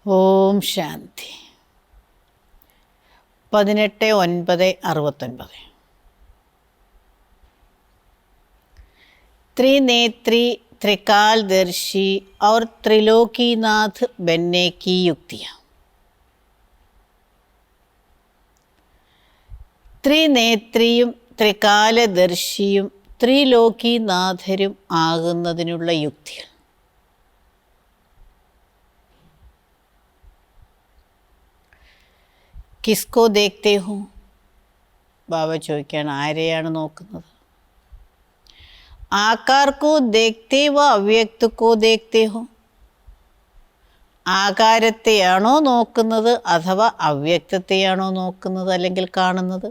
ഓം ശാന്തി. 18/9/69. त्रिनेत्री त्रिकालदर्शी और त्रिलोकीनाथ बनने की युक्तियाँ. ത്രിനേത്രിയും ത്രികാലദർശിയും ത്രിലോകീനാഥരും ആകുന്നതിനുള്ള യുക്തികൾ. കിസ്കോ ദേഖ്തേ ഹോ? ബാബ ചോദിക്കുകയാണ്, ആരെയാണ് നോക്കുന്നത്? ആകാർ കോ ദേഖ്തേ വ അവ്യക്ത കോ ദേഖ്തേ ഹോ? ആകാരത്തെയാണോ നോക്കുന്നത് അഥവാ അവ്യക്തത്തെയാണോ നോക്കുന്നത് അല്ലെങ്കിൽ കാണുന്നത്?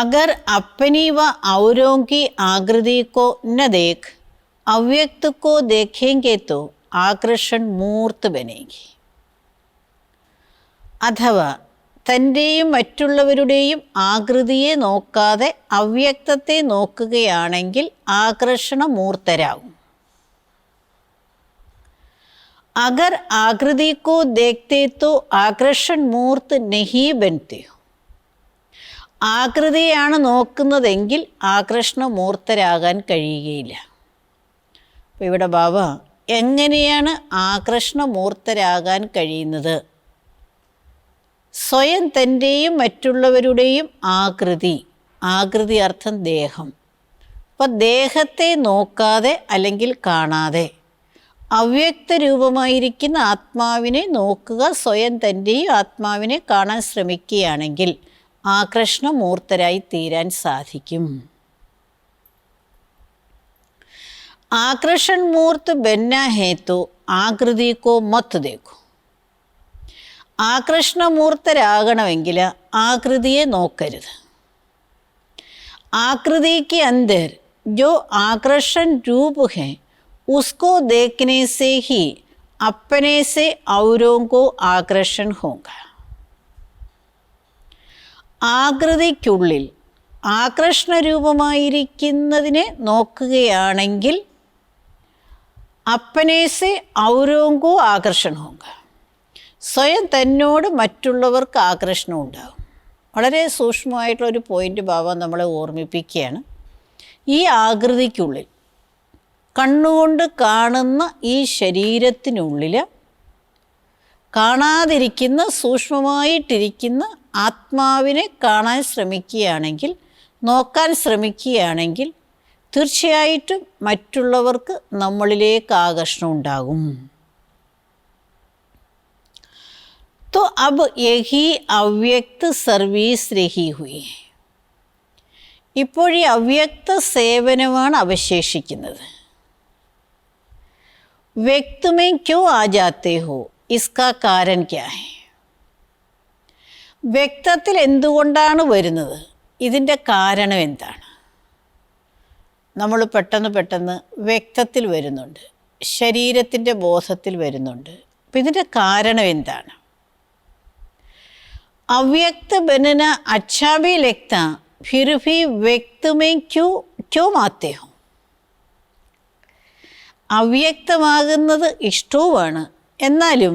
अगर अपनी व औरों की आकृति को न देख अव्यक्त को देखेंगे तो आकर्षण मूर्त बनेगी. അഥവാ തൻ്റെയും മറ്റുള്ളവരുടെയും ആകൃതിയെ നോക്കാതെ അവ്യക്തത്തെ നോക്കുകയാണെങ്കിൽ ആകർഷണമൂർത്തരാകും. अगर आकृति को देखते तो आकर्षण मूर्त नहीं बनते. ആകൃതിയാണ് നോക്കുന്നതെങ്കിൽ ആകർഷണമൂർത്തരാകാൻ കഴിയുകയില്ല. അപ്പോൾ ഇവിടെ ബാബ എങ്ങനെയാണ് ആകർഷണമൂർത്തരാകാൻ കഴിയുന്നത്? സ്വയം തൻ്റെയും മറ്റുള്ളവരുടെയും ആകൃതി അർത്ഥം ദേഹം. അപ്പോൾ ദേഹത്തെ നോക്കാതെ അല്ലെങ്കിൽ കാണാതെ അവ്യക്ത രൂപമായിരിക്കുന്ന ആത്മാവിനെ നോക്കുക, സ്വയം തൻ്റെയും ആത്മാവിനെ കാണാൻ ശ്രമിക്കുകയാണെങ്കിൽ ആകർഷണമൂർത്തരായി തീരാൻ സാധിക്കും. ആകർഷൺ മൂർത്ത് ബന്ന ഹേ തോ ആകൃതി കോ മത് ദേഖോ. ആകർഷണമൂർത്തരാകണമെങ്കിൽ ആകൃതിയെ നോക്കരുത്. ആകൃതിക്ക് അന്തർ ജോ ആകർഷൺ രൂപ് ഹേ ഉസ്കോ ദേഖ്നെ സേ ഹി അപ്പനെ സേ ഔരോं को ആകർഷൺ ഹോഗ. ആകൃതിക്കുള്ളിൽ ആകർഷണരൂപമായിരിക്കുന്നതിനെ നോക്കുകയാണെങ്കിൽ അപ്പനേസെ ഔരോങ്കോ ആകർഷണം ഹോങ്ക, സ്വയം തന്നോട് മറ്റുള്ളവർക്ക് ആകർഷണം ഉണ്ടാകും. വളരെ സൂക്ഷ്മമായിട്ടുള്ളൊരു പോയിൻ്റ് ബാബ നമ്മളെ ഓർമ്മിപ്പിക്കുകയാണ്. ഈ ആകൃതിക്കുള്ളിൽ കണ്ണുകൊണ്ട് കാണുന്ന ഈ ശരീരത്തിനുള്ളിൽ കാണാതിരിക്കുന്ന സൂക്ഷ്മമായിട്ടിരിക്കുന്ന ആത്മാവിനെ കാണാൻ ശ്രമിക്കുകയാണെങ്കിൽ, നോക്കാൻ ശ്രമിക്കുകയാണെങ്കിൽ തീർച്ചയായിട്ടും മറ്റുള്ളവർക്ക് നമ്മളിലേക്ക് ആകർഷണം ഉണ്ടാകും. तो अब यही അവ്യക്ത സർവീസ് രഹി ഹുയി. ഇപ്പോൾ ഈ അവ്യക്ത സേവനമാണ് അവശേഷിക്കുന്നത്. व्यक्त में क्यों आ जाते हो, इसका कारण क्या है? വ്യക്തത്തിൽ എന്തുകൊണ്ടാണ് വരുന്നത്? ഇതിൻ്റെ കാരണം എന്താണ്? നമ്മൾ പെട്ടെന്ന് വ്യക്തത്തിൽ വരുന്നുണ്ട്, ശരീരത്തിൻ്റെ ബോധത്തിൽ വരുന്നുണ്ട്. അപ്പം ഇതിൻ്റെ കാരണം എന്താണ്? അവ്യക്ത ബനന अच्छा भी लगता फिर भी व्यक्त में क्यों आते हो? അവ്യക്തമാകുന്നത് ഇഷ്ടവുമാണ്, എന്നാലും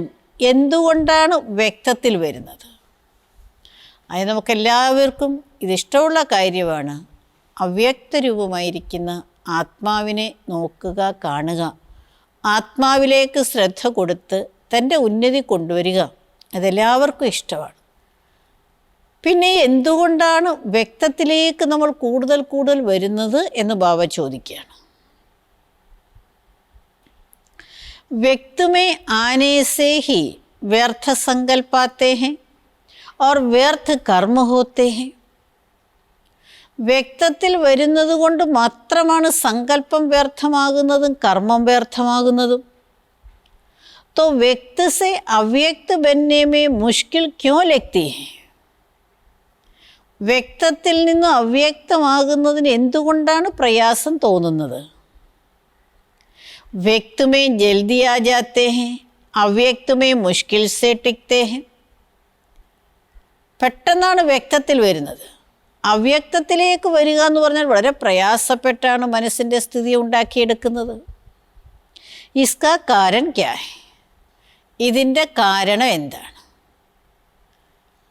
എന്തുകൊണ്ടാണ് വ്യക്തത്തിൽ വരുന്നത്? അത് നമുക്കെല്ലാവർക്കും ഇതിഷ്ടമുള്ള കാര്യമാണ്. അവ്യക്ത രൂപമായിരിക്കുന്ന ആത്മാവിനെ നോക്കുക, കാണുക, ആത്മാവിലേക്ക് ശ്രദ്ധ കൊടുത്ത് തൻ്റെ ഉന്നതി കൊണ്ടുവരിക, അതെല്ലാവർക്കും ഇഷ്ടമാണ്. പിന്നെ എന്തുകൊണ്ടാണ് വ്യക്തത്തിലേക്ക് നമ്മൾ കൂടുതൽ വരുന്നത് എന്ന് ബാബ ചോദിക്കുകയാണ്. व्यक्त में आने से ही व्यर्थ संकल्प आते हैं और व्यर्थ कर्म होते हैं. വ്യക്തത്തിൽ വരുന്നത് കൊണ്ട് മാത്രമാണ് സങ്കല്പം വ്യർത്ഥമാകുന്നതും കർമ്മം വ്യർത്ഥമാകുന്നതും. तो व्यक्त से अव्यक्त बनने में मुश्किल क्यों लगती है? വ്യക്തത്തിൽ നിന്ന് അവ്യക്തമാകുന്നതിന് എന്തുകൊണ്ടാണ് പ്രയാസം തോന്നുന്നത്? व्यक्त में जल्दी आ जाते हैं, അവ്യക്ത में मुश्किल से टिकते हैं. പെട്ടെന്നാണ് വ്യക്തത്തിൽ വരുന്നത്. അവ്യക്തത്തിലേക്ക് വരിക എന്ന് പറഞ്ഞാൽ വളരെ പ്രയാസപ്പെട്ടാണ് മനസ്സിൻ്റെ സ്ഥിതി ഉണ്ടാക്കിയെടുക്കുന്നത്. ഇസ്കാ കാരൻ ക്യാ ഹെ? ഇതിൻ്റെ കാരണം എന്താണ്?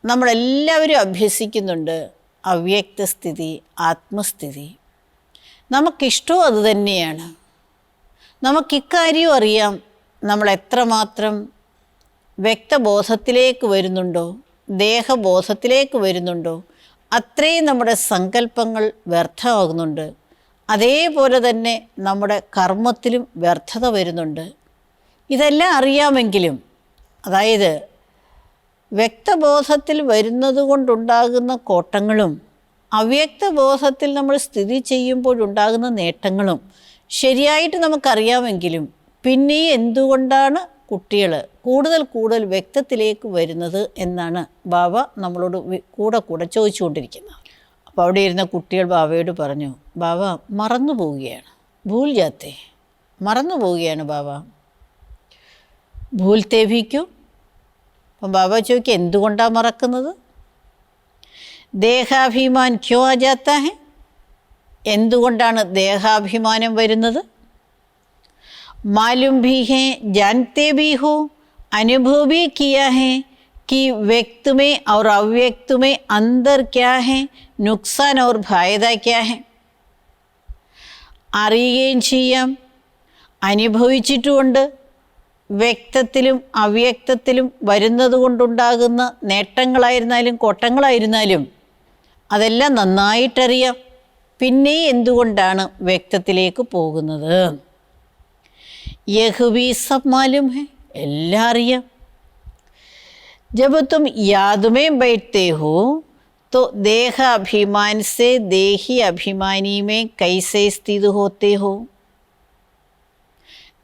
നമ്മളെല്ലാവരും അഭ്യസിക്കുന്നുണ്ട് അവ്യക്തസ്ഥിതി, ആത്മസ്ഥിതി. നമുക്കിഷ്ടവും അതുതന്നെയാണ്. നമുക്കിക്കാര്യവും അറിയാം, നമ്മൾ എത്രമാത്രം വ്യക്തബോധത്തിലേക്ക് വരുന്നുണ്ടോ, ദേഹബോധത്തിലേക്ക് വരുന്നുണ്ടോ, അത്രയും നമ്മുടെ സങ്കല്പങ്ങൾ വ്യർത്ഥമാകുന്നുണ്ട്. അതേപോലെ തന്നെ നമ്മുടെ കർമ്മത്തിലും വ്യർത്ഥത വരുന്നുണ്ട്. ഇതെല്ലാം അറിയാമെങ്കിലും, അതായത് വ്യക്തബോധത്തിൽ വരുന്നത് കൊണ്ടുണ്ടാകുന്ന കോട്ടങ്ങളും അവ്യക്തബോധത്തിൽ നമ്മൾ സ്ഥിതി ചെയ്യുമ്പോഴുണ്ടാകുന്ന നേട്ടങ്ങളും ശരിയായിട്ട് നമുക്കറിയാമെങ്കിലും പിന്നെ എന്തുകൊണ്ടാണ് കുട്ടികൾ കൂടുതൽ കൂടുതൽ വ്യക്തത്തിലേക്ക് വരുന്നത് എന്നാണ് ബാബ നമ്മളോട് കൂടെ ചോദിച്ചുകൊണ്ടിരിക്കുന്നത്. അപ്പോൾ അവിടെ ഇരുന്ന കുട്ടികൾ ബാബയോട് പറഞ്ഞു, ബാബ മറന്നു പോവുകയാണ്, ഭൂൽ ജാത്തെ, മറന്നു പോവുകയാണ് ബാബ. ഭൂൽത്തേ ഭി ക്യോ? അപ്പം ബാബ ചോദിക്കുക, എന്തുകൊണ്ടാണ് മറക്കുന്നത്? ദേഹാഭിമാൻ ക്യോ ആ ജാത്താ ഹെ? എന്തുകൊണ്ടാണ് ദേഹാഭിമാനം വരുന്നത്? മാലൂം ഭി ഹെ, ജാൻതേ ഭി ഹോ, അനുഭവ് ഭി കിയാ ഹെ कि व्यक्त में और अव्यक्त में अंदर क्या है, नुकसान और फायदा क्या है? അറിയുകയും ചെയ്യാം, അനുഭവിച്ചിട്ടുമുണ്ട്. വ്യക്തത്തിലും അവ്യക്തത്തിലും വരുന്നത് കൊണ്ടുണ്ടാകുന്ന നേട്ടങ്ങളായിരുന്നാലും കോട്ടങ്ങളായിരുന്നാലും അതെല്ലാം നന്നായിട്ടറിയാം. പിന്നെ എന്തുകൊണ്ടാണ് വ്യക്തത്തിലേക്ക് പോകുന്നത്? യഹ് ഭി സബ് മാലൂം ഹെ, എല്ലാം അറിയാം. जब तुम याद में बैठते हो तो देहाभिमान से देही अभिमानी में कैसे स्थित होते हो?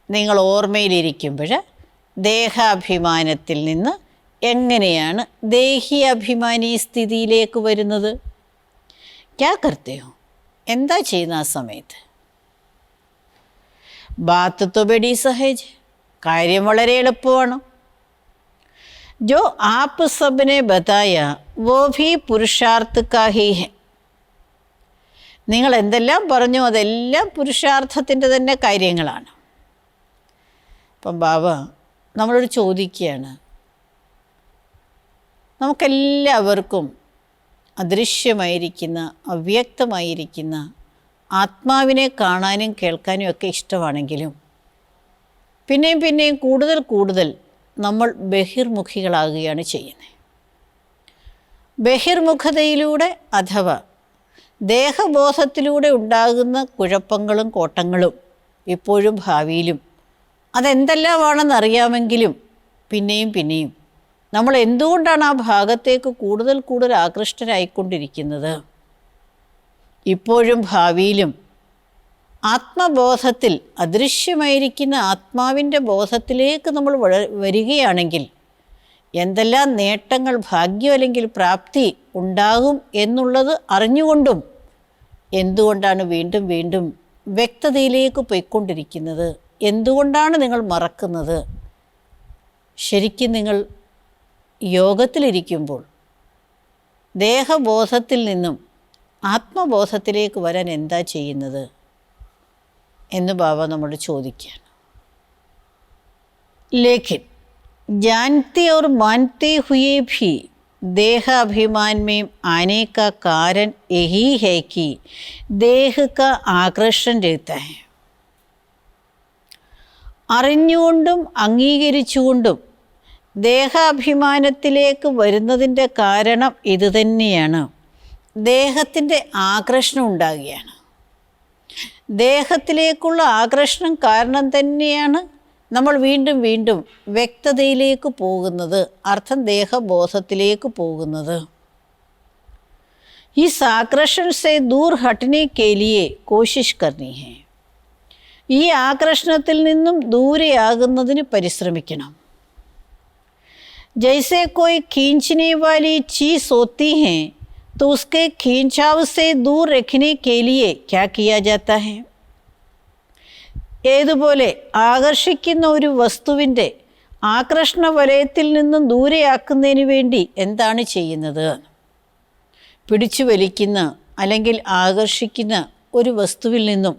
നിങ്ങൾ ഓർമ്മയിലിരിക്കുമ്പോൾ ദേഹാഭിമാനത്തിൽ നിന്ന് എങ്ങനെയാണ് ദേഹി അഭിമാനി സ്ഥിതിയിലേക്ക് വരുന്നത്? ക്യാ കർത്തേ ഹോ? എന്താ ചെയ്യുന്ന ആ സമയത്ത്? ബാത്ത് തോ ബഡി സഹജ്, കാര്യം വളരെ എളുപ്പമാണ്. जो आप सबने बताया वो भी पुरुषार्थ का ही है. നിങ്ങൾ എന്തെല്ലാം പറഞ്ഞു അതെല്ലാം പുരുഷാർത്ഥത്തിൻ്റെ തന്നെ കാര്യങ്ങളാണ്. അപ്പം ബാബ നമ്മളോട് ചോദിക്കുകയാണ്, നമുക്കെല്ലാവർക്കും അദൃശ്യമായിരിക്കുന്ന അവ്യക്തമായിരിക്കുന്ന ആത്മാവിനെ കാണാനും കേൾക്കാനും ഒക്കെ ഇഷ്ടമാണെങ്കിലും പിന്നെയും കൂടുതൽ നമ്മൾ ബഹിർമുഖികളാകുകയാണ് ചെയ്യുന്നത്. ബഹിർമുഖതയിലൂടെ അഥവാ ദേഹബോധത്തിലൂടെ ഉണ്ടാകുന്ന കുഴപ്പങ്ങളും കോട്ടങ്ങളും ഇപ്പോഴും ഭാവിയിലും അതെന്തെല്ലാമാണെന്നറിയാമെങ്കിലും പിന്നെയും നമ്മൾ എന്തുകൊണ്ടാണ് ആ ഭാഗത്തേക്ക് കൂടുതൽ ആകൃഷ്ടരായിക്കൊണ്ടിരിക്കുന്നത്? ഇപ്പോഴും ഭാവിയിലും ആത്മബോധത്തിൽ അദൃശ്യമായിരിക്കുന്ന ആത്മാവിൻ്റെ ബോധത്തിലേക്ക് നമ്മൾ വരികയാണെങ്കിൽ എന്തെല്ലാം നേട്ടങ്ങൾ, ഭാഗ്യം അല്ലെങ്കിൽ പ്രാപ്തി ഉണ്ടാകും എന്നുള്ളത് അറിഞ്ഞുകൊണ്ടും എന്തുകൊണ്ടാണ് വീണ്ടും വ്യക്തതയിലേക്ക് പോയിക്കൊണ്ടിരിക്കുന്നത്? എന്തുകൊണ്ടാണ് നിങ്ങൾ മറക്കുന്നത്? ശരിക്കും നിങ്ങൾ യോഗത്തിലിരിക്കുമ്പോൾ ദേഹബോധത്തിൽ നിന്നും ആത്മബോധത്തിലേക്ക് വരാൻ എന്താ ചെയ്യുന്നത് എന്ന് ബാബ നമ്മോട് ചോദിക്കുകയാണ്. ലേക്കിൻ जानते और मानते हुए भी देहाभिमान में आने का कारण यही है कि देह का आकर्षण रहता है. അറിഞ്ഞുകൊണ്ടും അംഗീകരിച്ചുകൊണ്ടും ദേഹാഭിമാനത്തിലേക്ക് വരുന്നതിൻ്റെ കാരണം ഇതുതന്നെയാണ്. ദേഹത്തിൻ്റെ ആകർഷണം ഉണ്ടാകുകയാണ്. ദേഹത്തിലേക്കുള്ള ആകർഷണം കാരണം തന്നെയാണ് നമ്മൾ വീണ്ടും വ്യക്തതയിലേക്ക് പോകുന്നത്, അർത്ഥം ദേഹബോധത്തിലേക്ക് പോകുന്നത്. इस आकर्षण से दूर हटने के लिए कोशिश करनी है. ഈ ആകർഷണത്തിൽ നിന്നും ദൂരെയാകുന്നതിന് പരിശ്രമിക്കണം. जैसे कोई खींचने वाली चीज़ होती है तो उसके खींचाव से दूर रखने के लिए क्या किया जाता है? ഏതുപോലെ ആകർഷിക്കുന്ന ഒരു വസ്തുവിൻ്റെ ആകർഷണ വലയത്തിൽ നിന്നും ദൂരെയാക്കുന്നതിന് വേണ്ടി എന്താണ് ചെയ്യുന്നത്? പിടിച്ചു വലിക്കുന്ന അല്ലെങ്കിൽ ആകർഷിക്കുന്ന ഒരു വസ്തുവിൽ നിന്നും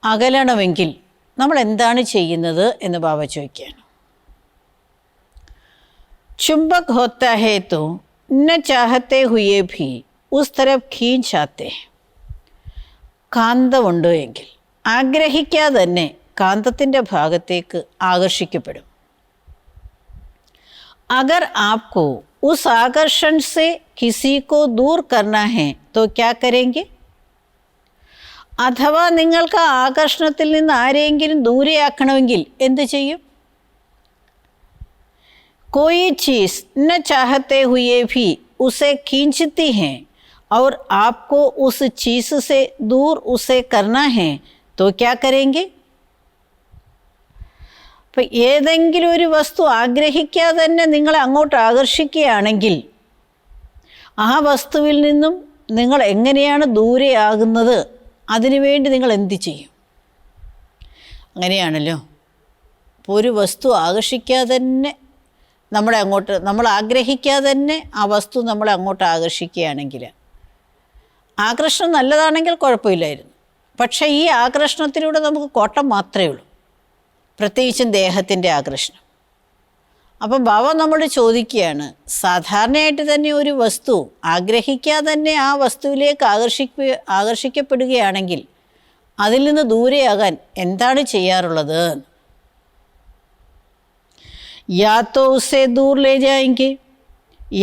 അകലണമെങ്കിൽ നമ്മൾ എന്താണ് ചെയ്യുന്നത് എന്ന് ബാബ ചോദിക്കുകയാണ്. ചുംബക് ഹോത്താ ഹേ തോ ന ചാഹത്തെ ഹുയേ ഭി ഉസ് തരഫ് ഖീഞ്ച് ആത്തെ. കാന്തമുണ്ടോ എങ്കിൽ ആഗ്രഹിക്കാതെ തന്നെ കാന്തത്തിൻ്റെ ഭാഗത്തേക്ക് ആകർഷിക്കപ്പെടും. അഗർ ആപ്കോ ഉസ് ആകർഷൺ സെ കിസി കോ ദൂർ കർനാ ഹെ തോ ക്യാ കരേംഗെ. അഥവാ നിങ്ങൾക്ക് ആ ആകർഷണത്തിൽ നിന്ന് ആരെയെങ്കിലും ദൂരെയാക്കണമെങ്കിൽ എന്ത് ചെയ്യും? कोई चीज़ न चाहते हुए भी उसे खींचती हैं और आपको उस चीज़ से दूर उसे करना है तो क्या करेंगे? അപ്പം ഏതെങ്കിലും ഒരു വസ്തു ആഗ്രഹിക്കാതെ തന്നെ നിങ്ങളെ അങ്ങോട്ട് ആകർഷിക്കുകയാണെങ്കിൽ ആ വസ്തുവിൽ നിന്നും നിങ്ങൾ എങ്ങനെയാണ് ദൂരെയാകുന്നത്, അതിനുവേണ്ടി നിങ്ങൾ എന്ത് ചെയ്യും? അങ്ങനെയാണല്ലോ. അപ്പോൾ ഒരു വസ്തു ആകർഷിക്കാതെ തന്നെ നമ്മൾ ആഗ്രഹിക്കാതെ തന്നെ ആ വസ്തു നമ്മളെ അങ്ങോട്ട് ആകർഷിക്കുകയാണെങ്കിൽ, ആകർഷണം നല്ലതാണെങ്കിൽ കുഴപ്പമില്ലായിരുന്നു. പക്ഷേ ഈ ആകർഷണത്തിലൂടെ നമുക്ക് കോട്ടം മാത്രമേ ഉള്ളൂ, പ്രത്യേകിച്ചും ദേഹത്തിൻ്റെ ആകർഷണം. അപ്പം ബാബ നമ്മളോട് ചോദിക്കുകയാണ്, സാധാരണയായിട്ട് തന്നെ ഒരു വസ്തു ആഗ്രഹിക്കാതെ തന്നെ ആ വസ്തുവിലേക്ക് ആകർഷിക്കപ്പെടുകയാണെങ്കിൽ അതിൽ നിന്ന് ദൂരെയാകാൻ എന്താണ് ചെയ്യാറുള്ളത്? या तो उससे दूर ले जाएंगे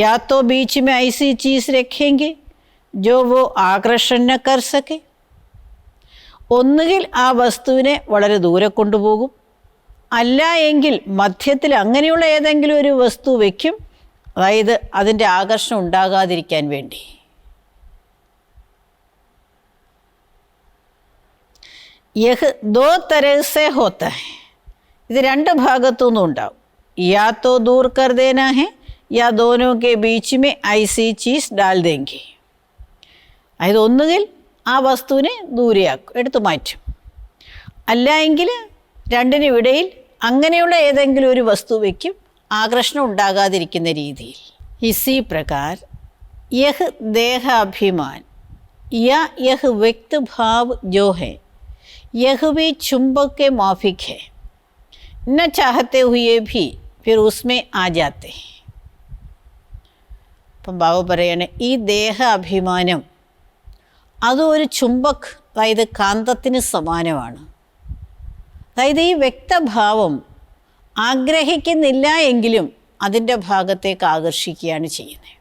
या तो बीच में ऐसी चीज़ रखेंगे जो वो ആകർഷണം न कर सके. ഒന്നുകിൽ ആ വസ്തുവിനെ വളരെ ദൂരെ കൊണ്ടുപോകും, അല്ല എങ്കിൽ മധ്യത്തിൽ അങ്ങനെയുള്ള ഏതെങ്കിലും ഒരു വസ്തു വയ്ക്കും, അതായത് അതിൻ്റെ ആകർഷണം ഉണ്ടാകാതിരിക്കാൻ വേണ്ടി. യഹ് ദോ തരഹ് സെ ഹോത്താ ഹൈ. ഇത് രണ്ട് ഭാഗത്തുനിന്നും ഉണ്ടാവും. या तो दूर कर देना है या दोनों के बीच में ऐसी चीज़ डाल देंगे. അതായത് ഒന്നുകിൽ ആ വസ്തുവിനെ ദൂരെയാക്കും, എടുത്തു മാറ്റും, അല്ല എങ്കിൽ രണ്ടിനിടയിൽ അങ്ങനെയുള്ള ഏതെങ്കിലും ഒരു വസ്തു വയ്ക്കും, ആകർഷണം ഉണ്ടാകാതിരിക്കുന്ന രീതിയിൽ. ഇസി പ്രകാർ യഹ് ദേഹാഭിമാൻ या यह व्यक्त भाव जो है यह भी चुंबक के माफिक है न चाहते हुए भी फिर उसमें आ जाते हैं. അപ്പം ബാബ പറയാണ്, ഈ ദേഹ അഭിമാനം അതും ഒരു ചുംബക്, അതായത് കാന്തത്തിന് സമാനമാണ്. അതായത് ഈ വ്യക്തഭാവം ആഗ്രഹിക്കുന്നില്ല എങ്കിലും അതിൻ്റെ ഭാഗത്തേക്ക് ആകർഷിക്കുകയാണ് ചെയ്യുന്നത്.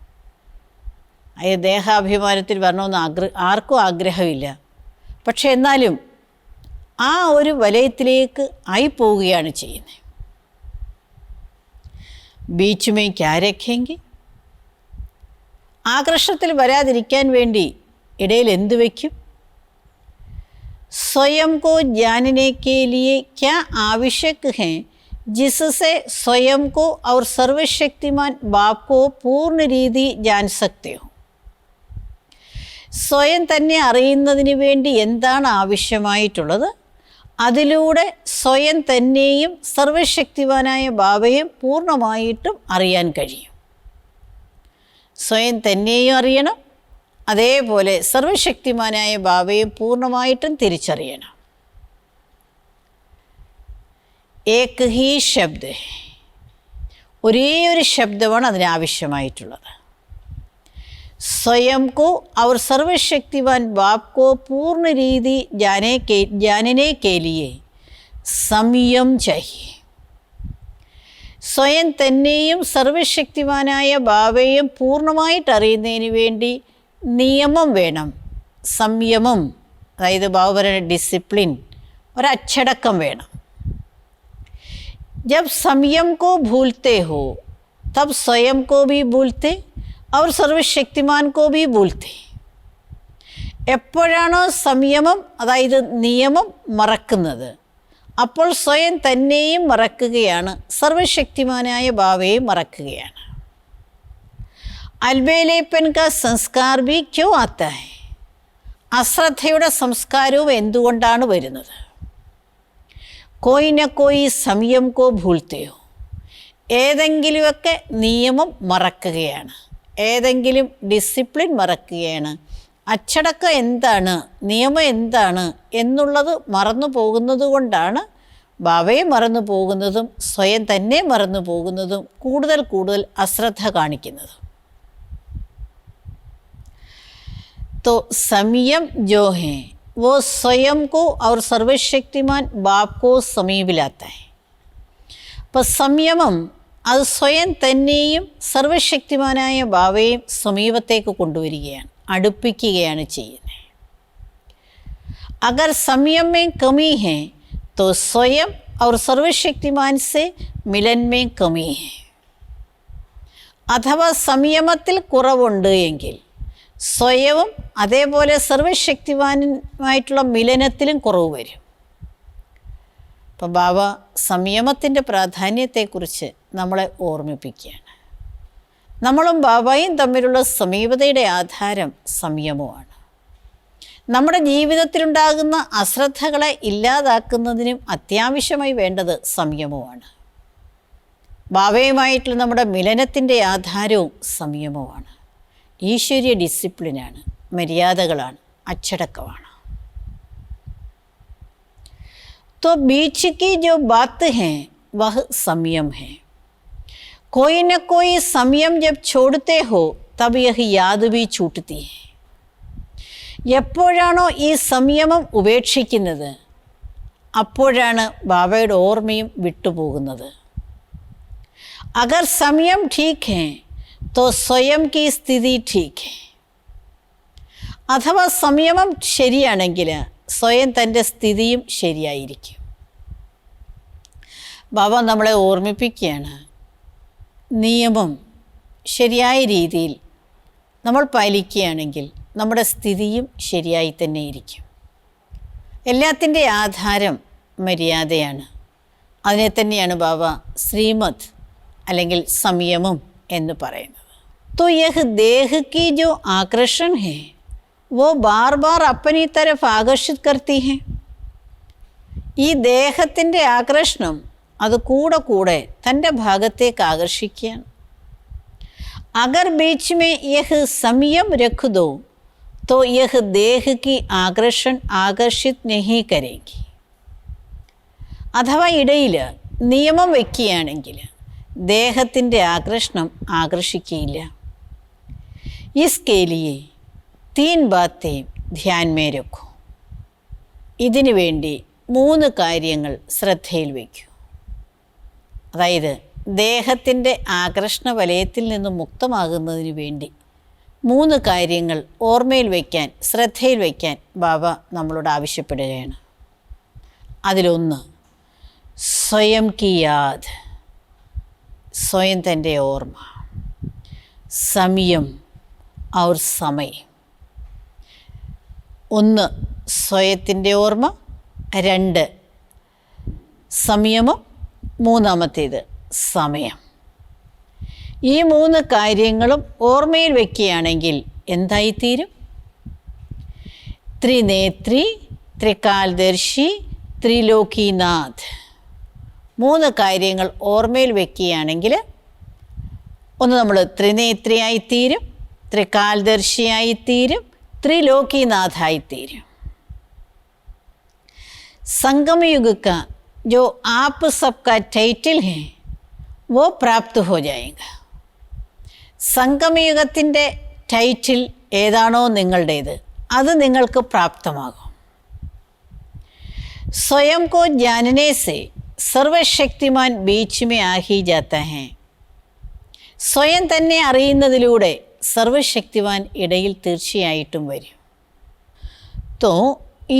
അതായത് ദേഹാഭിമാനത്തിൽ വരണമെന്ന് ആർക്കും ആഗ്രഹമില്ല, പക്ഷെ എന്നാലും ആ ഒരു വലയത്തിലേക്ക് ആയിപ്പോവുകയാണ് ചെയ്യുന്നത്. ബീച്ച് മേ ക്യാ രഖേംഗെ. ആകർഷണത്തിൽ വരാതിരിക്കാൻ വേണ്ടി ഇടയിൽ എന്ത് വയ്ക്കും? സ്വയം കോ ജാനനെ കെ ലിയെ ക്യാ ആവശ്യക് ഹൈ ജിസ്സെ സ്വയം കോ ഔർ സർവശക്തിമാൻ ബാപ് കോ പൂർണ്ണ രീതി ജാൻ സക്തേ ഹോ. സ്വയം തന്നെ അറിയുന്നതിന് വേണ്ടി എന്താണ് ആവശ്യമായിട്ടുള്ളത്, അതിലൂടെ സ്വയം തന്നെയും സർവശക്തിവാനായ ബാബയും പൂർണ്ണമായിട്ടും അറിയാൻ കഴിയും. സ്വയം തന്നെയും അറിയണം, അതേപോലെ സർവശക്തിമാനായ ബാബയും പൂർണ്ണമായിട്ടും തിരിച്ചറിയണം. ഏക് ഹി ശബ്ദ്, ഒരേ ഒരു ശബ്ദമാണ് അതിനാവശ്യമായിട്ടുള്ളത്. स्वयं को और सर्वशक्तिवान बाप को पूर्ण रीति जानने के लिए संयम चाहिए. സ്വയം തന്നെയും സർവശക്തിവാനായ ബാബയും പൂർണ്ണമായിട്ട് അറിയുന്നതിന് വേണ്ടി നിയമം വേണം, സംയമം, അതായത് ബാബ പറയുന്ന ഡിസിപ്ലിൻ, ഒരച്ചടക്കം വേണം. जब संयम को भूलते हो तब स्वयं को भी भूलते और സർവശക്തിമാൻ കോ ഭി ഭൂൽത്തെ. എപ്പോഴാണോ സംയമം, അതായത് നിയമം മറക്കുന്നത്, അപ്പോൾ സ്വയം തന്നെയും മറക്കുകയാണ്, സർവശക്തിമാനായ ബാബയെ മറക്കുകയാണ്. അൽബേലേപ്പൻ കാ സംസ്കാർ ഭി ക്യോ ആത്താ ഹൈ. അശ്രദ്ധയുടെ സംസ്കാരവും എന്തുകൊണ്ടാണ് വരുന്നത്? കോയി ന കോയി സംയം കോ ഭൂൽത്തെയോ. ഏതെങ്കിലുമൊക്കെ നിയമം മറക്കുകയാണ്, ഏതെങ്കിലും ഡിസിപ്ലിൻ മറക്കുകയാണ്. അച്ചടക്കം എന്താണ്, നിയമം എന്താണ് എന്നുള്ളത് മറന്നു പോകുന്നത് കൊണ്ടാണ് ബാബയെ മറന്നു പോകുന്നതും സ്വയം തന്നെ മറന്നു പോകുന്നതും കൂടുതൽ കൂടുതൽ അശ്രദ്ധ കാണിക്കുന്നതും. तो संयम जो है वो स्वयं को और सर्वशक्तिमान बाप को समीप लाता है. അപ്പോൾ സംയമം അത് സ്വയം തന്നെയും സർവശക്തിമാനായ ബാബയെയും സമീപത്തേക്ക് കൊണ്ടുവരികയാണ്, അടുപ്പിക്കുകയാണ് ചെയ്യുന്നത്. अगर संयम में कमी है तो स्वयं और सर्वशक्तिमान से मिलन में कमी है. അഥവാ സംയമത്തിൽ കുറവുണ്ട് എങ്കിൽ സ്വയവും അതേപോലെ സർവശക്തിവാനുമായിട്ടുള്ള മിലനത്തിലും കുറവ് വരും. അപ്പോൾ ബാബ സംയമത്തിൻ്റെ പ്രാധാന്യത്തെക്കുറിച്ച് നമ്മളെ ഓർമ്മിപ്പിക്കുകയാണ്. നമ്മളും ബാബയും തമ്മിലുള്ള സമീപതയുടെ ആധാരം സംയമമാണ്. നമ്മുടെ ജീവിതത്തിലുണ്ടാകുന്ന അശ്രദ്ധകളെ ഇല്ലാതാക്കുന്നതിനും അത്യാവശ്യമായി വേണ്ടത് സംയമമാണ്. ബാബയുമായിട്ടുള്ള നമ്മുടെ മിലനത്തിൻ്റെ ആധാരവും സംയമമാണ്. ഈശ്വരീയ ഡിസിപ്ലിനാണ്, മര്യാദകളാണ്, അച്ചടക്കമാണ്. तो बीच की जो बात है वह संयम है. कोई न कोई संयम जब छोड़ते हो तब यह याद भी छूटती है. എപ്പോഴാണോ ഈ സംയമം ഉപേക്ഷിക്കുന്നത് അപ്പോഴാണ് ബാബയുടെ ഓർമ്മയും വിട്ടുപോകുന്നത്. अगर संयम ठीक है तो സ്വയം की സ്ഥിതി ठीक है. അഥവാ സംയമം ശരിയാണെങ്കിൽ സ്വയം തൻ്റെ സ്ഥിതിയും ശരിയായിരിക്കും. ബാബ നമ്മളെ ഓർമ്മിപ്പിക്കുകയാണ്, നിയമം ശരിയായ രീതിയിൽ നമ്മൾ പാലിക്കുകയാണെങ്കിൽ നമ്മുടെ സ്ഥിതിയും ശരിയായി തന്നെ ഇരിക്കും. എല്ലാത്തിൻ്റെ ആധാരം മര്യാദയാണ്. അതിനെ തന്നെയാണ് ബാബ ശ്രീമദ് അല്ലെങ്കിൽ സംയമം എന്ന് പറയുന്നത്. तो यह देह की जो आकर्षण है वो बार बार अपनी तरफ आकर्षित करती है. ഈ ദേഹത്തിൻ്റെ ആകർഷണം അത് കൂടെ കൂടെ തൻ്റെ ഭാഗത്തേക്ക് ആകർഷിക്കുകയാണ്. अगर बीच में यह संयम रख दो तो यह देह की आकर्षण आकर्षित नहीं करेगी. അഥവാ ഇടയിൽ നിയമം വയ്ക്കുകയാണെങ്കിൽ ദേഹത്തിൻ്റെ ആകർഷണം ആകർഷിക്കുകയില്ല. इसके लिए 3 बातें ध्यान में रखो. ഇതിനു വേണ്ടി 3 കാര്യങ്ങൾ ശ്രദ്ധയിൽ വയ്ക്കൂ. അതായത് ദേഹത്തിൻ്റെ ആകർഷണ വലയത്തിൽ നിന്ന് മുക്തമാകുന്നതിന് വേണ്ടി 3 കാര്യങ്ങൾ ഓർമ്മയിൽ വയ്ക്കാൻ, ശ്രദ്ധയിൽ വയ്ക്കാൻ ബാബ നമ്മളോട് ആവശ്യപ്പെടുകയാണ്. അതിലൊന്ന് സ്വയം കി യാദ്, സ്വയം തൻ്റെ ഓർമ്മ. സംയം ഔർ സമയം. 1 സ്വയത്തിൻ്റെ ഓർമ്മ, 2 സംയമം, 3 സമയം. ഈ 3 കാര്യങ്ങളും ഓർമ്മയിൽ വയ്ക്കുകയാണെങ്കിൽ എന്തായിത്തീരും? ത്രിനേത്രി, ത്രികാൽദർശി, ത്രിലോകീനാഥ്. 3 കാര്യങ്ങൾ ഓർമ്മയിൽ വയ്ക്കുകയാണെങ്കിൽ ഒന്ന് നമ്മൾ ത്രിനേത്രിയായിത്തീരും, ത്രികാൽദർശിയായിത്തീരും, ത്രിലോകീനാഥായിത്തീരും. संगम युग का जो आप सबका टाइटल है वो प्राप्त हो जाएगा. സംഗമയുഗത്തിൻ്റെ ടൈറ്റിൽ ഏതാണോ നിങ്ങളുടേത് അത് നിങ്ങൾക്ക് പ്രാപ്തമാകും. स्वयं को जानने से സർവശക്തിമാൻ ബീച്ച് में आ ही जाता है. സ്വയം തന്നെ അറിയുന്നതിലൂടെ സർവശക്തിമാൻ ഇടയിൽ തീർച്ചയായിട്ടും വരും. तो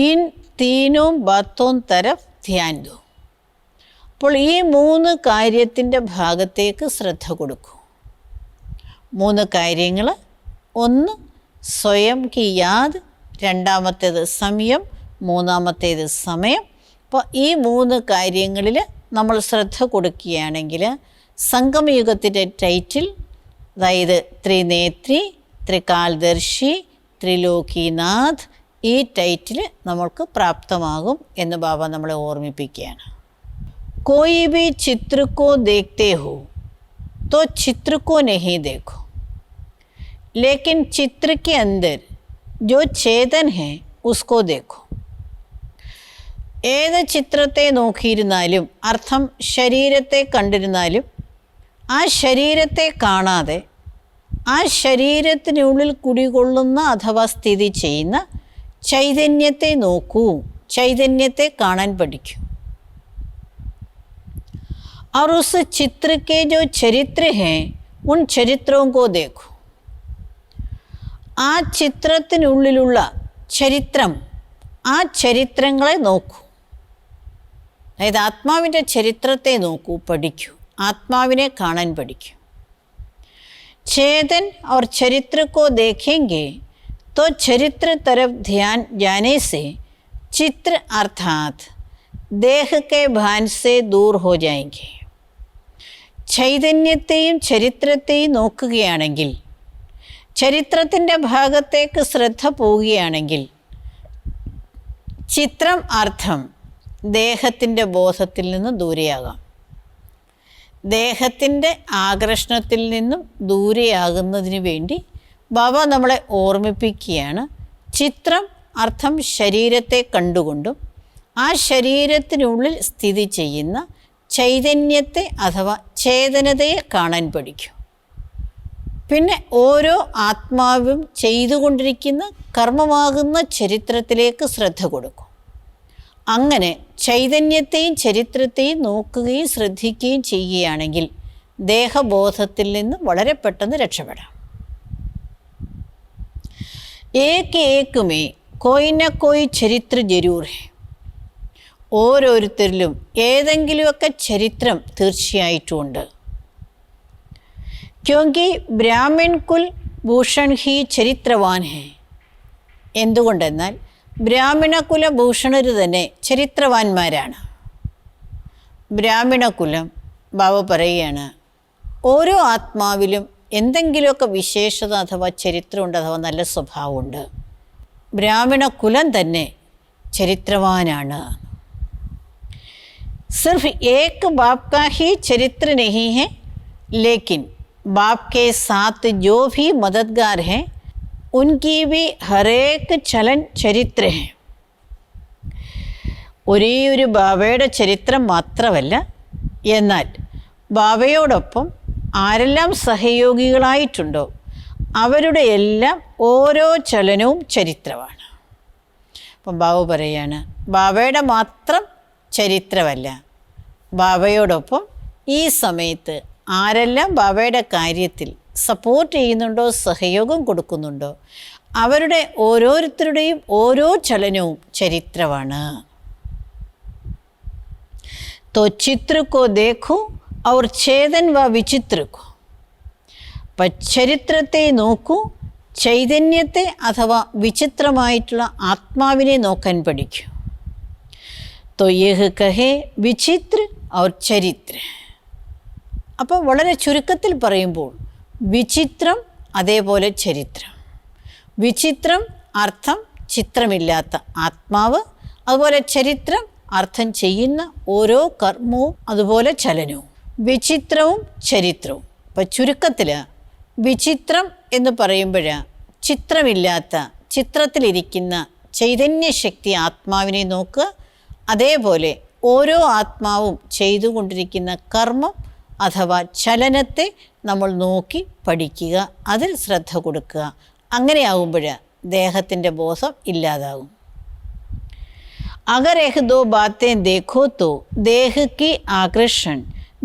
इन तीनों बातों तरफ ध्यान दो. അപ്പോൾ ഈ 3 കാര്യത്തിൻ്റെ ഭാഗത്തേക്ക് ശ്രദ്ധ കൊടുക്കൂ. 3 കാര്യങ്ങൾ: 1 സ്വയം കി യാദ്, 2 സംയം, 3 സമയം. അപ്പോൾ ഈ 3 കാര്യങ്ങളിൽ നമ്മൾ ശ്രദ്ധ കൊടുക്കുകയാണെങ്കിൽ സംഗമയുഗത്തിൻ്റെ ടൈറ്റിൽ, അതായത് ത്രിനേത്രി, ത്രികാൽദർശി, ത്രിലോകീനാഥ്, ഈ ടൈറ്റിൽ നമ്മൾക്ക് പ്രാപ്തമാകും എന്ന് ബാബ നമ്മളെ ഓർമ്മിപ്പിക്കുകയാണ്. कोई भी चित्र को देखते हो तो चित्र को नहीं देखो, लेकिन चित्र के अंदर जो चेतन है उसको देखो. ഏത് ചിത്രത്തെ നോക്കിയിരുന്നാലും, അർത്ഥം ശരീരത്തെ കണ്ടിരുന്നാലും, ആ ശരീരത്തെ കാണാതെ ആ ശരീരത്തിനുള്ളിൽ കുടികൊള്ളുന്ന അഥവാ സ്ഥിതി ചെയ്യുന്ന ചൈതന്യത്തെ നോക്കൂ, ചൈതന്യത്തെ കാണാൻ പഠിക്കൂ. और उस चित्र के जो चरित्र हैं उन चरित्रों को देखो. ആ ചിത്രത്തിനുള്ളിലുള്ള ചരിത്രം, ആ ചരിത്രങ്ങളെ നോക്കൂ. അതായത് ആത്മാവിൻ്റെ ചരിത്രത്തെ നോക്കൂ, പഠിക്കൂ, ആത്മാവിനെ കാണാൻ പഠിക്കൂ. चेतन और चरित्र को देखेंगे तो चरित्र तरफ ध्यान जाने से चित्र अर्थात देह के भान से दूर हो जाएंगे. ചൈതന്യത്തെയും ചരിത്രത്തെയും നോക്കുകയാണെങ്കിൽ, ചരിത്രത്തിൻ്റെ ഭാഗത്തേക്ക് ശ്രദ്ധ പോവുകയാണെങ്കിൽ, ചിത്രം അർത്ഥം ദേഹത്തിൻ്റെ ബോധത്തിൽ നിന്ന് ദൂരെയാകാം. ദേഹത്തിൻ്റെ ആകർഷണത്തിൽ നിന്നും ദൂരെയാകുന്നതിന് വേണ്ടി ബാബ നമ്മളെ ഓർമ്മിപ്പിക്കുകയാണ്. ചിത്രം അർത്ഥം ശരീരത്തെ കണ്ടുകൊണ്ടും ആ ശരീരത്തിനുള്ളിൽ സ്ഥിതി ചെയ്യുന്ന ചൈതന്യത്തെ അഥവാ ചേതനതയെ കാണാൻ പഠിക്കും. പിന്നെ ഓരോ ആത്മാവും ചെയ്തുകൊണ്ടിരിക്കുന്ന കർമ്മമാകുന്ന ചരിത്രത്തിലേക്ക് ശ്രദ്ധ കൊടുക്കും. അങ്ങനെ ചൈതന്യത്തെയും ചരിത്രത്തെയും നോക്കുകയും ശ്രദ്ധിക്കുകയും ചെയ്യുകയാണെങ്കിൽ ദേഹബോധത്തിൽ നിന്ന് വളരെ പെട്ടെന്ന് രക്ഷപ്പെടാം. ഏക് ഏക് മേ കോയി ന കോയി ചരിത്ര ജരൂർ ഹെ. ഓരോരുത്തരിലും ഏതെങ്കിലുമൊക്കെ ചരിത്രം തീർച്ചയായിട്ടുമുണ്ട്. ക്യോങ്കി ബ്രാഹ്മൺ കുൽ ഭൂഷൺ ഹി ചരിത്രവാൻ ഹെ. എന്തുകൊണ്ടെന്നാൽ ബ്രാഹ്മണകുലഭൂഷണർ തന്നെ ചരിത്രവാന്മാരാണ്. ബ്രാഹ്മണകുലം ബാബ പറയുകയാണ്, ഓരോ ആത്മാവിലും എന്തെങ്കിലുമൊക്കെ വിശേഷത അഥവാ ചരിത്രമുണ്ട്, അഥവാ നല്ല സ്വഭാവമുണ്ട്. ബ്രാഹ്മണകുലം തന്നെ ചരിത്രവാനാണ്. സിർഫ് ഏക് ബാപ് കാ ഹി ചരിത്ര നഹീ ഹെ, ലേക്കിൻ ബാപ് കെ സാത്ത് ജോ ഭി മദദ്ഗാർ ഹെ ഉൻകി ഭി ഹരേക്ക് ചലൻ ചരിത്ര ഹെ. ഒരേ ഒരു ബാബയുടെ ചരിത്രം മാത്രമല്ല, എന്നാൽ ബാബയോടൊപ്പം ആരെല്ലാം സഹയോഗികളായിട്ടുണ്ടോ അവരുടെ എല്ലാം ഓരോ ചലനവും ചരിത്രമാണ്. അപ്പം ബാബു പറയാണ്, ബാബയുടെ മാത്രം ചരിത്രമല്ല, ബാബയോടൊപ്പം ഈ സമയത്ത് ആരെല്ലാം ബാബയുടെ കാര്യത്തിൽ സപ്പോർട്ട് ചെയ്യുന്നുണ്ടോ, സഹയോഗം കൊടുക്കുന്നുണ്ടോ, അവരുടെ ഓരോരുത്തരുടെയും ഓരോ ചലനവും ചരിത്രമാണ്. तो चित्र को देखो और चेतन व विचित्र को. അപ്പം ചരിത്രത്തെ നോക്കൂ, ചൈതന്യത്തെ അഥവാ വിചിത്രമായിട്ടുള്ള ആത്മാവിനെ നോക്കാൻ പഠിക്കൂ. तो यह कहे विचित्र और चरित्र. അപ്പോൾ വളരെ ചുരുക്കത്തിൽ പറയുമ്പോൾ വിചിത്രം അതേപോലെ ചരിത്രം. വിചിത്രം അർത്ഥം ചിത്രമില്ലാത്ത ആത്മാവ്, അതുപോലെ ചരിത്രം അർത്ഥം ചെയ്യുന്ന ഓരോ കർമ്മവും അതുപോലെ ചലനവും. വിചിത്രവും ചരിത്രവും. അപ്പം ചുരുക്കത്തിൽ വിചിത്രം എന്ന് പറയുമ്പോൾ ചിത്രമില്ലാത്ത, ചിത്രത്തിലിരിക്കുന്ന ചൈതന്യശക്തി ആത്മാവിനെ നോക്കുക. അതേപോലെ ഓരോ ആത്മാവും ചെയ്തുകൊണ്ടിരിക്കുന്ന കർമ്മം അഥവാ ചലനത്തെ നമ്മൾ നോക്കി പഠിക്കുക, അതിൽ ശ്രദ്ധ കൊടുക്കുക. അങ്ങനെയാകുമ്പോൾ ദേഹത്തിൻ്റെ ബോധം ഇല്ലാതാകും. अगर एक दो बातें देखो तो देह की आकर्षण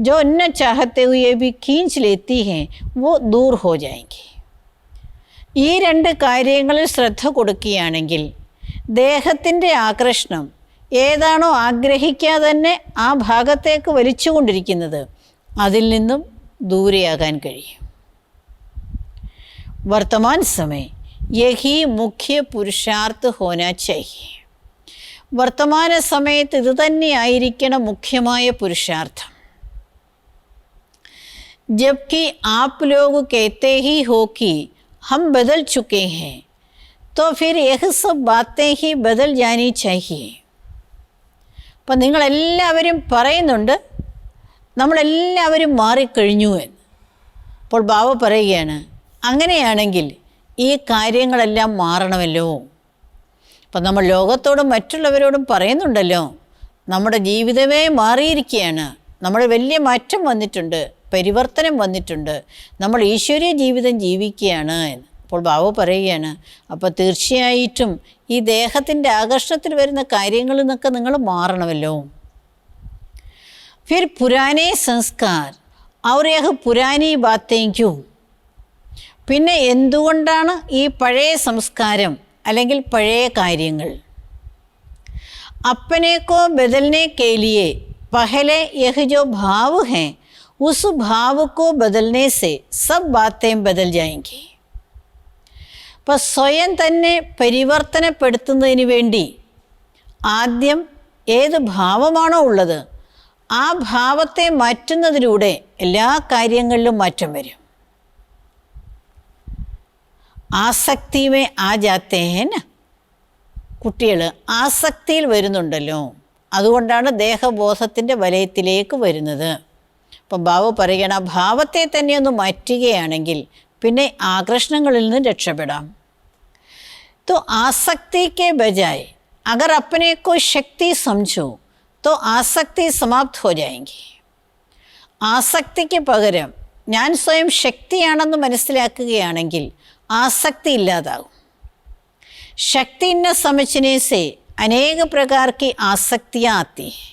जो न चाहते हुए भी खींच लेती हैं वो दूर हो जाएंगी. ഈ രണ്ട് കാര്യങ്ങളിൽ ശ്രദ്ധ കൊടുക്കുകയാണെങ്കിൽ ദേഹത്തിൻ്റെ ആകർഷണം ഏതാണോ ആഗ്രഹിക്കാതെ തന്നെ ആ ഭാഗത്തേക്ക് വലിച്ചുകൊണ്ടിരിക്കുന്നത്, അതിൽ നിന്നും ദൂരെയാകാൻ കഴിയും. വർത്തമാൻ സമയ യഹി മുഖ്യ പുരുഷാർത്ഥ ഹോനാ ചാഹിയെ. വർത്തമാന സമയത്ത് ഇത് തന്നെയായിരിക്കണം മുഖ്യമായ പുരുഷാർത്ഥം. जबकि आप लोग कहते ही हो कि हम बदल चुके हैं तो फिर यह सब बातें ही बदल जानी चाहिए. അപ്പം നിങ്ങളെല്ലാവരും പറയുന്നുണ്ട് നമ്മളെല്ലാവരും മാറിക്കഴിഞ്ഞു എന്ന്. അപ്പോൾ ബാബ പറയുകയാണ്, അങ്ങനെയാണെങ്കിൽ ഈ കാര്യങ്ങളെല്ലാം മാറണമല്ലോ. അപ്പം നമ്മൾ ലോകത്തോടും മറ്റുള്ളവരോടും പറയുന്നുണ്ടല്ലോ നമ്മുടെ ജീവിതമേ മാറിയിരിക്കുകയാണ്. നമ്മൾ വലിയ മാറ്റം വന്നിട്ടുണ്ട്, പരിവർത്തനം വന്നിട്ടുണ്ട്, നമ്മൾ ഈശ്വരീയ ജീവിതം ജീവിക്കുകയാണ് എന്ന്. അപ്പോൾ ബാബു പറയുകയാണ്, അപ്പോൾ തീർച്ചയായിട്ടും ഈ ദേഹത്തിൻ്റെ ആകർഷണത്തിൽ വരുന്ന കാര്യങ്ങളിൽ നിന്നൊക്കെ നിങ്ങൾ മാറണമല്ലോ. फिर पुराने संस्कार और यह पुरानी बातें क्यों? പിന്നെ എന്തുകൊണ്ടാണ് ഈ പഴയ സംസ്കാരം അല്ലെങ്കിൽ പഴയ കാര്യങ്ങൾ? अपने को बदलने के लिए पहले यह जो भाव है उस भाव को बदलने से सब बातें बदल जाएंगी. അപ്പോൾ സ്വയം തന്നെ പരിവർത്തനപ്പെടുത്തുന്നതിന് വേണ്ടി ആദ്യം ഏത് ഭാവമാണോ ഉള്ളത് ആ ഭാവത്തെ മാറ്റുന്നതിലൂടെ എല്ലാ കാര്യങ്ങളിലും മാറ്റം വരും. ആസക്തിമേ ആ ജാത്തേന, കുട്ടികൾ ആസക്തിയിൽ വരുന്നുണ്ടല്ലോ, അതുകൊണ്ടാണ് ദേഹബോധത്തിൻ്റെ വലയത്തിലേക്ക് വരുന്നത്. അപ്പം ബാബു പറയുകയാണ്, ആ ഭാവത്തെ തന്നെ ഒന്ന് മാറ്റുകയാണെങ്കിൽ പിന്നെ ആകർഷണങ്ങളിൽ നിന്ന് രക്ഷപ്പെടാം. तो आसक्ति के बजाय अगर अपने को शक्ति समझो तो आसक्ति समाप्त हो जाएंगी. ആസക്തിക്ക് പകരം ഞാൻ സ്വയം ശക്തിയാണെന്ന് മനസ്സിലാക്കുകയാണെങ്കിൽ ആസക്തി ഇല്ലാതാകും. शक्ति न समझने से अनेक प्रकार की आसक्तियाँ आती हैं.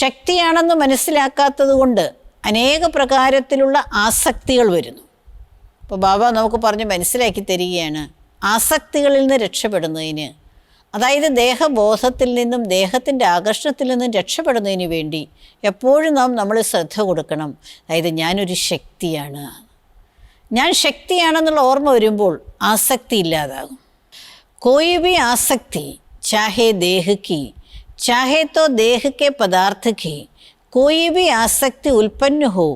ശക്തിയാണെന്ന് മനസ്സിലാക്കാത്തത് കൊണ്ട് അനേക പ്രകാരത്തിലുള്ള ആസക്തികൾ വരുന്നു. അപ്പോൾ ബാബ നമുക്ക് പറഞ്ഞ് മനസ്സിലാക്കി തരികയാണ്, ആസക്തികളിൽ നിന്ന് രക്ഷപ്പെടുന്നതിന്, അതായത് ദേഹബോധത്തിൽ നിന്നും ദേഹത്തിൻ്റെ ആകർഷണത്തിൽ നിന്നും രക്ഷപ്പെടുന്നതിന് വേണ്ടി എപ്പോഴും നമ്മൾ ശ്രദ്ധ കൊടുക്കണം. അതായത് ഞാനൊരു ശക്തിയാണ്, ഞാൻ ശക്തിയാണെന്നുള്ള ഓർമ്മ വരുമ്പോൾ ആസക്തി ഇല്ലാതാകും. कोई भी आसक्ति चाहे देह की चाहे तो देह के पदार्थ की कोई भी आसक्ति उत्पन्न हो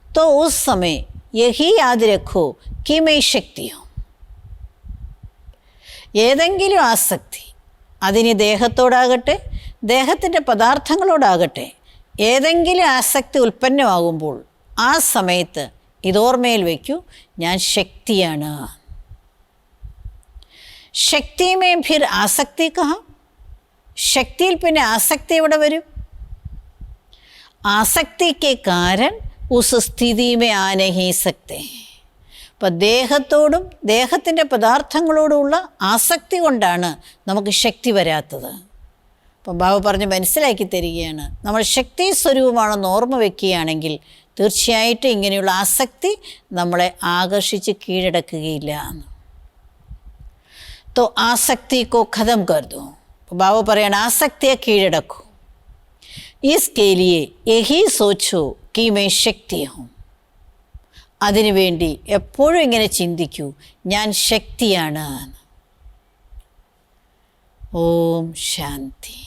तो उस समय यही याद रखो कि मैं शक्ति हूँ. ഏതെങ്കിലും ആസക്തി, അതിന് ദേഹത്തോടാകട്ടെ ദേഹത്തിൻ്റെ പദാർത്ഥങ്ങളോടാകട്ടെ, ഏതെങ്കിലും ആസക്തി ഉൽപ്പന്നമാകുമ്പോൾ ആ സമയത്ത് ഇതോർമ്മയിൽ വയ്ക്കൂ, ഞാൻ ശക്തിയാണ്. शक्ति में फिर आसक्ति कहाँ? ശക്തിയിൽ പിന്നെ ആസക്തി എവിടെ വരും? ആസക്തി के कारण उस स्थिति में आ नहीं सकते. അപ്പം ദേഹത്തോടും ദേഹത്തിൻ്റെ പദാർത്ഥങ്ങളോടുമുള്ള ആസക്തി കൊണ്ടാണ് നമുക്ക് ശക്തി വരാത്തത്. അപ്പം ബാബ പറഞ്ഞ് മനസ്സിലാക്കി തരികയാണ്, നമ്മൾ ശക്തി സ്വരൂപമാണെന്ന് ഓർമ്മ വയ്ക്കുകയാണെങ്കിൽ തീർച്ചയായിട്ടും ഇങ്ങനെയുള്ള ആസക്തി നമ്മളെ ആകർഷിച്ച് കീഴടക്കുകയില്ല എന്ന്. तो आसक्ति को ख़त्म कर दो. बाबा പറയാണ്, ആസക്തിയെ കീഴടക്കൂ. इसके लिए यही सोचो कि मैं शक्ति हूँ. അതിനുവേണ്ടി എപ്പോഴും ഇങ്ങനെ ചിന്തിക്കൂ, ഞാൻ ശക്തിയാണ്. ഓം ശാന്തി.